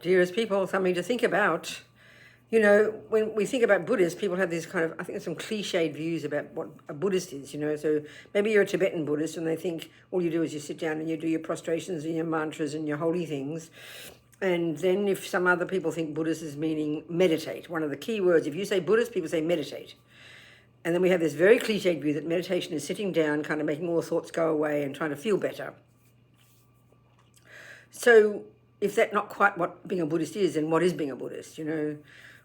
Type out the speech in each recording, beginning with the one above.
dearest people, something to think about. You know, when we think about Buddhists, people have this kind of, I think there's some cliched views about what a Buddhist is, you know. So maybe you're a Tibetan Buddhist and they think all you do is you sit down and you do your prostrations and your mantras and your holy things. And then if some other people think Buddhist is meaning meditate, one of the key words, if you say Buddhist, people say meditate. And then we have this very cliched view that meditation is sitting down, kind of making all thoughts go away and trying to feel better. So if that's not quite what being a Buddhist is, then what is being a Buddhist, you know?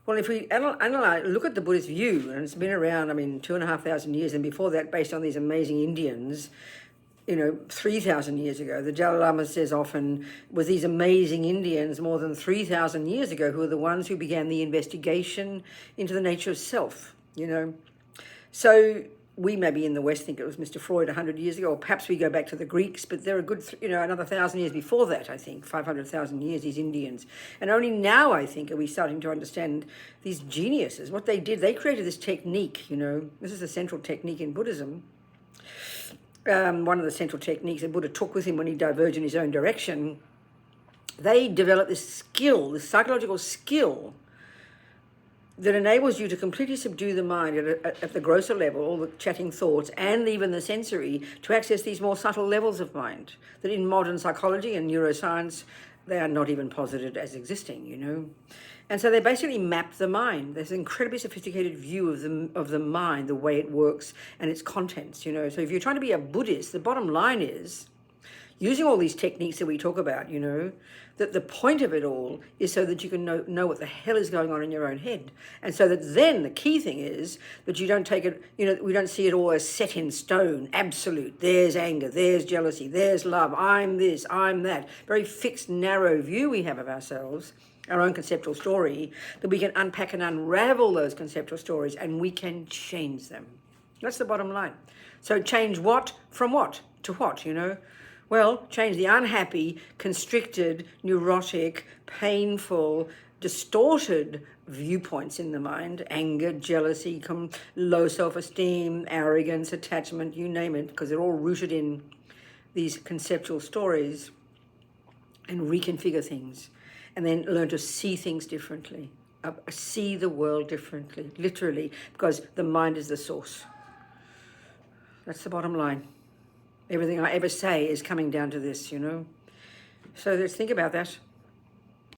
Well, if we analyze, look at the Buddhist view, and it's been around, 2,500 years, and before that, based on these amazing Indians, 3,000 years ago. The Dalai Lama says often, was these amazing Indians more than 3,000 years ago who are the ones who began the investigation into the nature of self, you know. So we maybe in the West think it was Mr. Freud 100 years ago, or perhaps we go back to the Greeks, but they're a good, another 1,000 years before that, I think, 500,000 years, these Indians. And only now, I think, are we starting to understand these geniuses. What they did, they created this technique, this is the central technique in Buddhism. One of the central techniques that Buddha took with him when he diverged in his own direction. They developed this skill, this psychological skill, that enables you to completely subdue the mind at the grosser level, all the chatting thoughts, and even the sensory, to access these more subtle levels of mind that in modern psychology and neuroscience, they are not even posited as existing, And so they basically map the mind. There's an incredibly sophisticated view of the mind, the way it works and its contents, So if you're trying to be a Buddhist, the bottom line is, using all these techniques that we talk about, that the point of it all is so that you can know what the hell is going on in your own head. And so that then the key thing is that you don't take it, we don't see it all as set in stone, absolute. There's anger, there's jealousy, there's love, I'm this, I'm that. Very fixed, narrow view we have of ourselves, our own conceptual story, that we can unpack and unravel those conceptual stories and we can change them. That's the bottom line. So change what from what to what, Well, change the unhappy, constricted, neurotic, painful, distorted viewpoints in the mind, anger, jealousy, low self-esteem, arrogance, attachment, you name it, because they're all rooted in these conceptual stories, and reconfigure things, and then learn to see things differently, see the world differently, literally, because the mind is the source. That's the bottom line. Everything I ever say is coming down to this, So let's think about that.